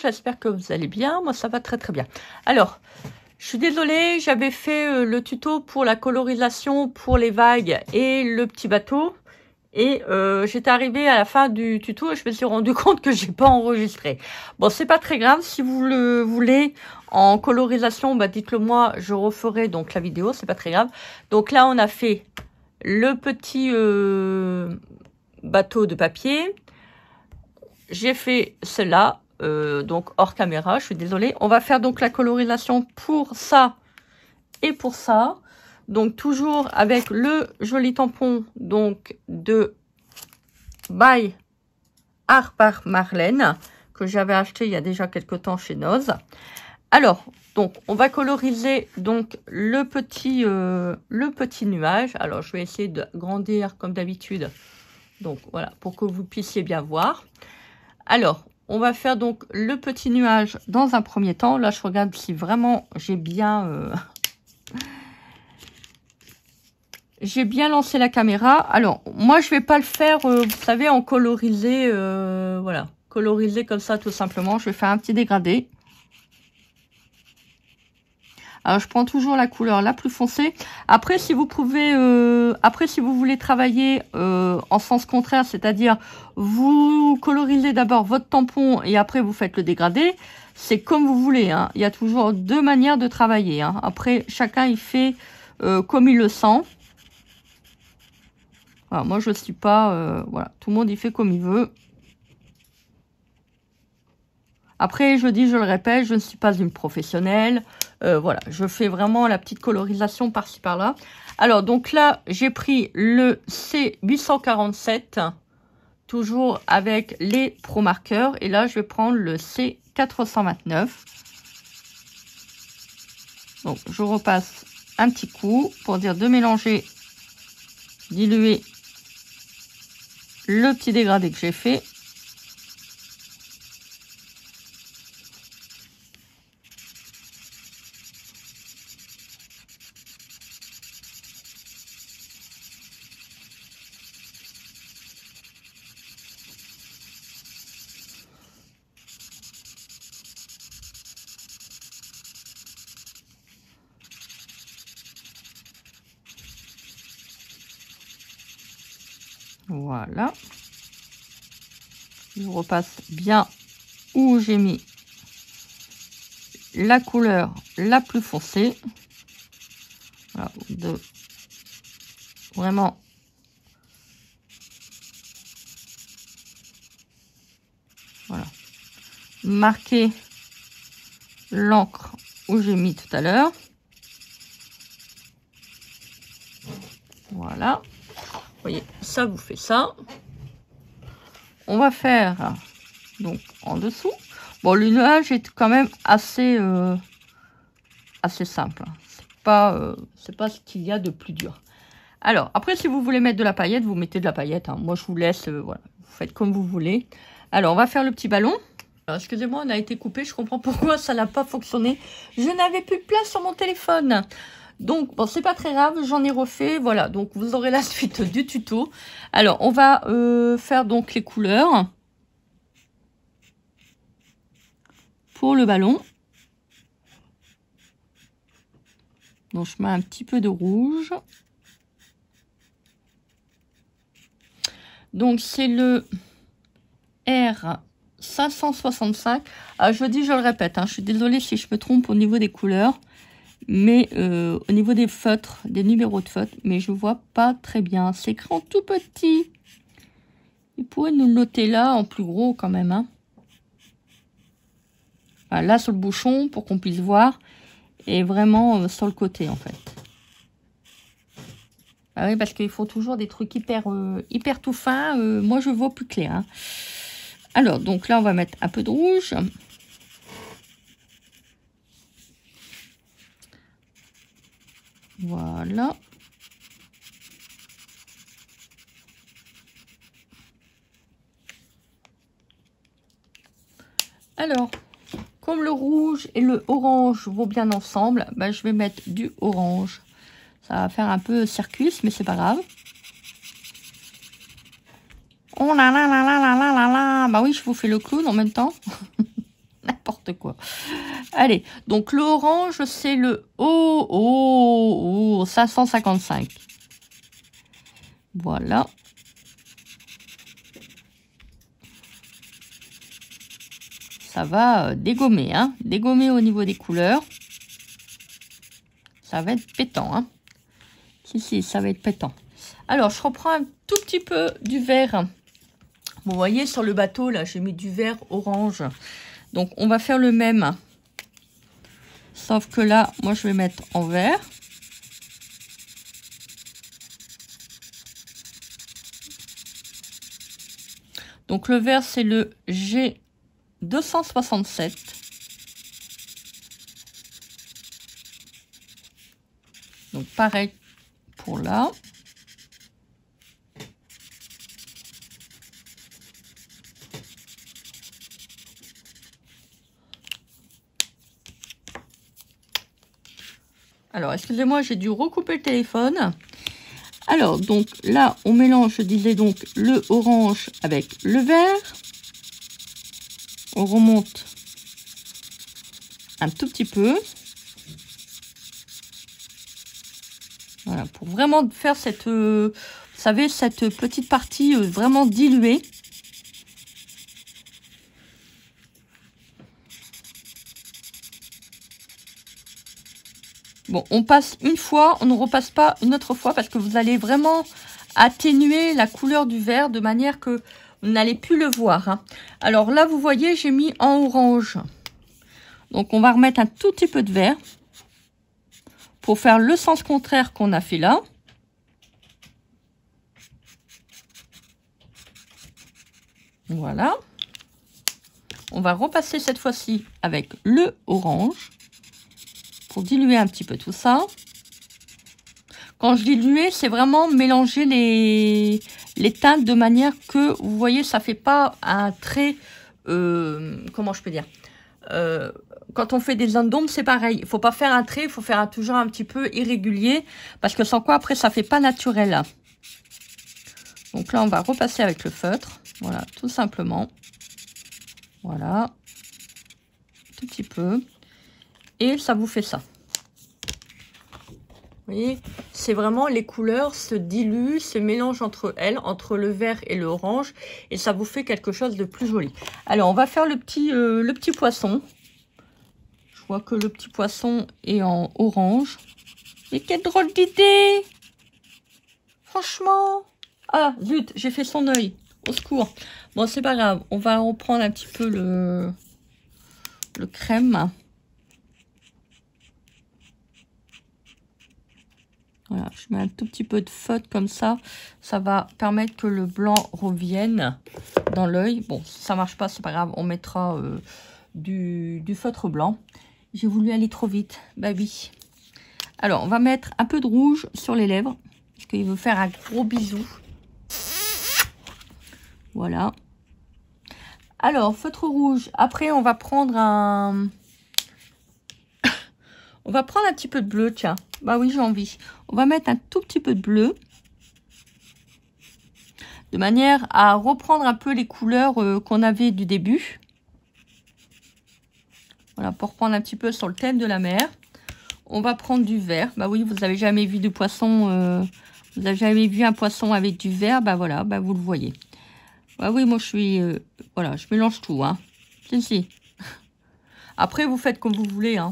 j'espère que vous allez bien. Moi, ça va très très bien. Alors, je suis désolée, j'avais fait le tuto pour la colorisation pour les vagues et le petit bateau. Et j'étais arrivée à la fin du tuto et je me suis rendu compte que j'ai pas enregistré. Bon, c'est pas très grave. Si vous le voulez en colorisation, bah dites-le moi, je referai donc la vidéo. C'est pas très grave. Donc là, on a fait le petit bateau de papier. J'ai fait cela, donc hors caméra. Je suis désolée. On va faire donc la colorisation pour ça et pour ça. Donc toujours avec le joli tampon donc de By Art par Marlène que j'avais acheté il y a déjà quelques temps chez Noz. Alors donc on va coloriser donc le petit nuage. Alors je vais essayer de grandir comme d'habitude. Donc voilà pour que vous puissiez bien voir. Alors on va faire donc le petit nuage dans un premier temps. Là je regarde si vraiment j'ai bien j'ai bien lancé la caméra. Alors, moi, je vais pas le faire, vous savez, en colorisé. Voilà, colorisé comme ça, tout simplement. Je vais faire un petit dégradé. Alors, je prends toujours la couleur la plus foncée. Après, si vous pouvez, après, si vous voulez travailler en sens contraire, c'est-à-dire vous colorisez d'abord votre tampon et après vous faites le dégradé, c'est comme vous voulez. Hein. Il y a toujours deux manières de travailler. Hein. Après, chacun il fait comme il le sent. Voilà, moi, je ne suis pas... voilà, tout le monde, il fait comme il veut. Après, je dis, je le répète, je ne suis pas une professionnelle. Voilà, je fais vraiment la petite colorisation par-ci, par-là. Alors, donc là, j'ai pris le C847, toujours avec les Pro Marqueurs. Et là, je vais prendre le C429. Donc, je repasse un petit coup pour dire de mélanger, diluer le petit dégradé que j'ai fait. Voilà. Je repasse bien où j'ai mis la couleur la plus foncée. Voilà, de vraiment voilà, marquer l'encre où j'ai mis tout à l'heure. Voilà. Vous voyez, ça vous fait ça. On va faire donc en dessous. Bon, le nuage est quand même assez simple. C'est pas ce qu'il y a de plus dur. Alors, après, si vous voulez mettre de la paillette, vous mettez de la paillette. Hein. Moi, je vous laisse, voilà, vous faites comme vous voulez. Alors, on va faire le petit ballon. Alors, excusez-moi, on a été coupé. Je comprends pourquoi ça n'a pas fonctionné. Je n'avais plus de place sur mon téléphone. Donc, bon, c'est pas très grave, j'en ai refait. Voilà, donc vous aurez la suite du tuto. Alors, on va faire donc les couleurs pour le ballon. Donc, je mets un petit peu de rouge. Donc, c'est le R565. Ah, je dis, je le répète, hein, je suis désolée si je me trompe au niveau des couleurs. Mais au niveau des feutres, des numéros de feutres, mais je vois pas très bien. C'est écrit en tout petit. Vous pouvez nous le noter là, en plus gros quand même. Hein. Voilà, là sur le bouchon, pour qu'on puisse voir. Et vraiment sur le côté, en fait. Ah oui, parce qu'ils font toujours des trucs hyper tout fins. Moi, je vois plus clair. Hein. Alors, donc là, on va mettre un peu de rouge. Voilà. Alors, comme le rouge et le orange vont bien ensemble, bah, je vais mettre du orange. Ça va faire un peu circus, mais c'est pas grave. Oh là là là là là là là là. Bah oui, je vous fais le clown en même temps. n'importe quoi. Allez, donc le orange, c'est le 555. Voilà. Ça va dégommer, hein. Dégommer au niveau des couleurs. Ça va être pétant, hein. Si, ça va être pétant. Alors, je reprends un tout petit peu du vert. Vous voyez, sur le bateau, là, j'ai mis du vert orange. Donc, on va faire le même. Sauf que là, moi, je vais mettre en vert. Donc, le vert, c'est le G267. Donc, pareil pour là. Alors, excusez-moi, j'ai dû recouper le téléphone. Alors, donc là, on mélange, je disais donc, le orange avec le vert. On remonte un tout petit peu. Voilà, pour vraiment faire cette, vous savez, cette petite partie vraiment diluée. Bon, on passe une fois, on ne repasse pas une autre fois parce que vous allez vraiment atténuer la couleur du vert de manière que vous n'allez plus le voir, hein. Alors là, vous voyez, j'ai mis en orange. Donc, on va remettre un tout petit peu de vert pour faire le sens contraire qu'on a fait là. Voilà. On va repasser cette fois-ci avec le orange. Pour diluer un petit peu tout ça. Quand je diluer, c'est vraiment mélanger les teintes de manière que, vous voyez, ça fait pas un trait, comment je peux dire, quand on fait des zones d'ombre, c'est pareil. Il faut pas faire un trait, il faut faire toujours un petit peu irrégulier, parce que sans quoi, après, ça fait pas naturel. Donc là, on va repasser avec le feutre. Voilà, tout simplement. Voilà. Tout petit peu. Et ça vous fait ça. Vous voyez, c'est vraiment les couleurs se diluent, se mélangent entre elles, entre le vert et le orange. Et ça vous fait quelque chose de plus joli. Alors, on va faire le petit poisson. Je vois que le petit poisson est en orange. Mais quelle drôle d'idée! Franchement. Ah, zut, j'ai fait son œil. Au secours. Bon, c'est pas grave. On va reprendre un petit peu le crème. Voilà, je mets un tout petit peu de feutre comme ça. Ça va permettre que le blanc revienne dans l'œil. Bon, si ça marche pas, c'est pas grave. On mettra du feutre blanc. J'ai voulu aller trop vite. Bah oui. Alors, on va mettre un peu de rouge sur les lèvres. Parce qu'il veut faire un gros bisou. Voilà. Alors, feutre rouge. Après, on va prendre un... On va prendre un petit peu de bleu, tiens. Bah oui, j'ai envie. On va mettre un tout petit peu de bleu. De manière à reprendre un peu les couleurs qu'on avait du début. Voilà, pour reprendre un petit peu sur le thème de la mer. On va prendre du vert. Bah oui, vous n'avez jamais vu de poisson. Vous n'avez jamais vu un poisson avec du vert. Bah voilà, bah vous le voyez. Bah oui, moi je suis... voilà, je mélange tout, hein. Si. Après, vous faites comme vous voulez, hein.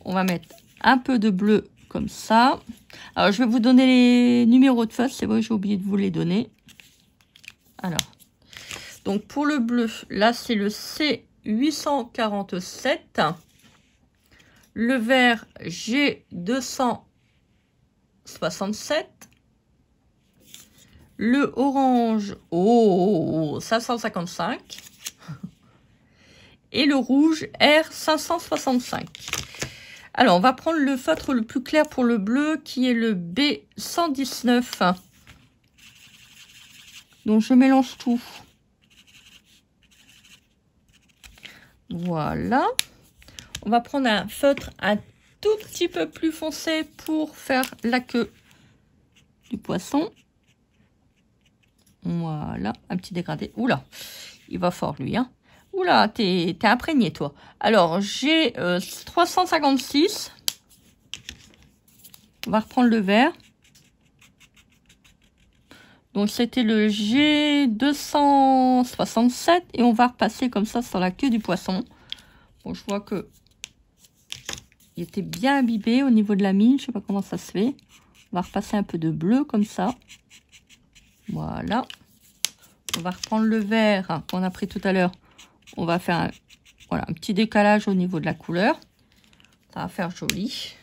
On va mettre un peu de bleu comme ça. Alors, je vais vous donner les numéros de feutre. C'est vrai, j'ai oublié de vous les donner. Alors, donc pour le bleu, là, c'est le C847. Le vert, G267. Le orange, 555. Et le rouge, R565. Alors, on va prendre le feutre le plus clair pour le bleu, qui est le B119. Donc, je mélange tout. Voilà. On va prendre un feutre un tout petit peu plus foncé pour faire la queue du poisson. Voilà, un petit dégradé. Oula, il va fort, lui, hein. Oula, t'es imprégné, toi. Alors, j'ai 356. On va reprendre le vert. Donc, c'était le G267. Et on va repasser comme ça sur la queue du poisson. Bon, je vois que il était bien imbibé au niveau de la mine. Je sais pas comment ça se fait. On va repasser un peu de bleu comme ça. Voilà. On va reprendre le vert qu'on a pris tout à l'heure. On va faire voilà, un petit décalage au niveau de la couleur. Ça va faire joli.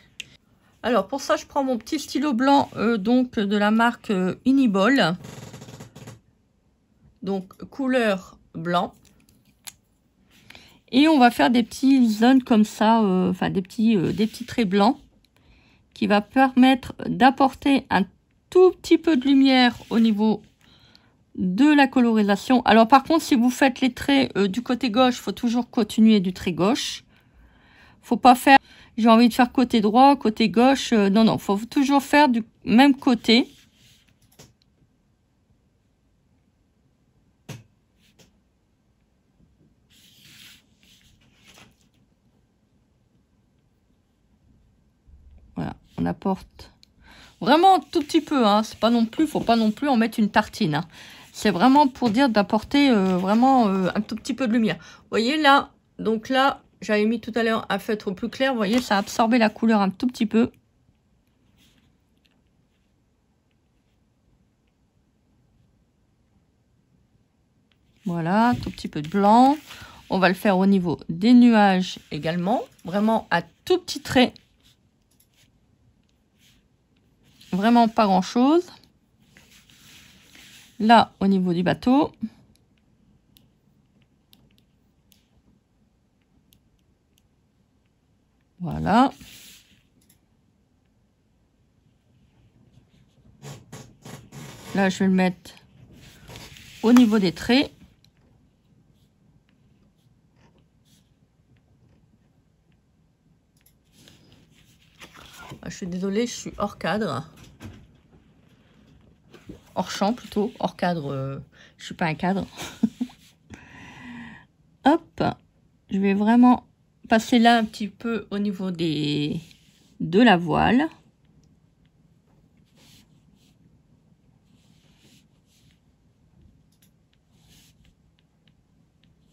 Alors, pour ça, je prends mon petit stylo blanc donc de la marque Uniball. Donc, couleur blanc. Et on va faire des petites zones comme ça, enfin des petits traits blancs qui va permettre d'apporter un tout petit peu de lumière au niveau de la colorisation. Alors par contre, si vous faites les traits du côté gauche, il faut toujours continuer du trait gauche. Faut pas faire, j'ai envie de faire côté droit, côté gauche. Non, non, faut toujours faire du même côté. Voilà, on apporte vraiment un tout petit peu, hein. C'est pas non plus, faut pas non plus en mettre une tartine, hein. C'est vraiment pour dire d'apporter vraiment un tout petit peu de lumière. Vous voyez là, donc là, j'avais mis tout à l'heure un feutre plus clair. Vous voyez, ça a absorbé la couleur un tout petit peu. Voilà, un tout petit peu de blanc. On va le faire au niveau des nuages également. Vraiment un tout petit trait. Vraiment pas grand chose. Là, au niveau du bateau. Voilà. Là, je vais le mettre au niveau des traits. Je suis désolée, je suis hors cadre. Hors champ plutôt. Hors cadre, je suis pas un cadre. Hop. Je vais vraiment passer là un petit peu au niveau de la voile.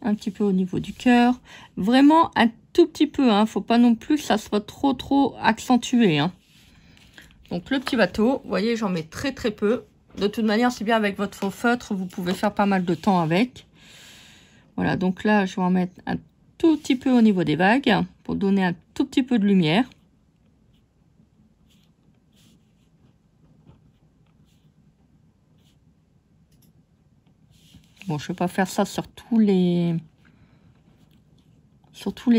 Un petit peu au niveau du cœur. Vraiment un tout petit peu, hein. Faut pas non plus que ça soit trop accentué, hein. Donc le petit bateau, vous voyez, j'en mets très peu. De toute manière, c'est bien avec votre faux feutre, vous pouvez faire pas mal de temps avec. Voilà, donc là, je vais en mettre un tout petit peu au niveau des vagues pour donner un tout petit peu de lumière. Bon, je ne vais pas faire ça sur tous les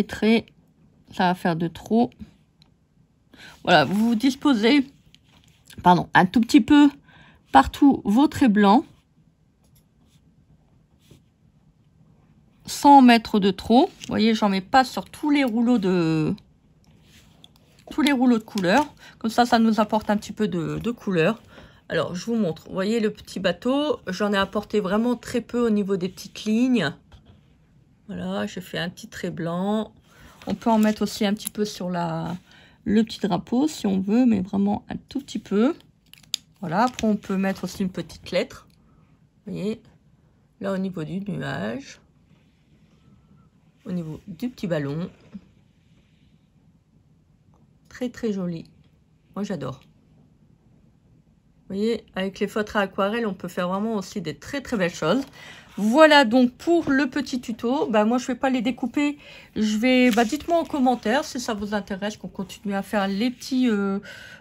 traits. Ça va faire de trop. Voilà, vous disposez, pardon, un tout petit peu partout vos traits blancs. Sans mettre de trop. Vous voyez, j'en mets pas sur tous les rouleaux de couleurs. Comme ça, ça nous apporte un petit peu de couleur. Alors, je vous montre. Vous voyez le petit bateau, j'en ai apporté vraiment très peu au niveau des petites lignes. Voilà, je fais un petit trait blanc. On peut en mettre aussi un petit peu sur le petit drapeau si on veut, mais vraiment un tout petit peu. Voilà, après on peut mettre aussi une petite lettre. Vous voyez, là au niveau du nuage. Au niveau du petit ballon. Très joli. Moi, j'adore. Vous voyez, avec les feutres à aquarelle, on peut faire vraiment aussi des très belles choses. Voilà donc pour le petit tuto. Bah, moi, je ne vais pas les découper. Je vais, dites-moi en commentaire si ça vous intéresse qu'on continue à faire les petits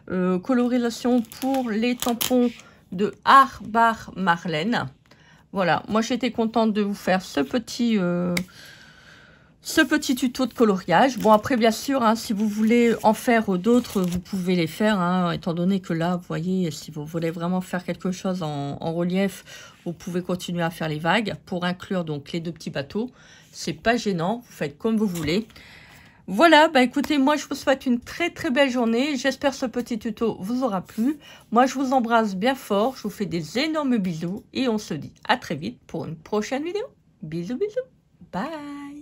colorisations pour les tampons de Art Bar Marlène. Voilà, moi, j'étais contente de vous faire ce petit tuto de coloriage. Bon, après, bien sûr, hein, si vous voulez en faire d'autres, vous pouvez les faire, hein, étant donné que là, vous voyez, si vous voulez vraiment faire quelque chose en relief, vous pouvez continuer à faire les vagues pour inclure donc les deux petits bateaux. C'est pas gênant, vous faites comme vous voulez. Voilà, écoutez, moi, je vous souhaite une très belle journée. J'espère que ce petit tuto vous aura plu. Moi, je vous embrasse bien fort. Je vous fais des énormes bisous et on se dit à très vite pour une prochaine vidéo. Bisous. Bye!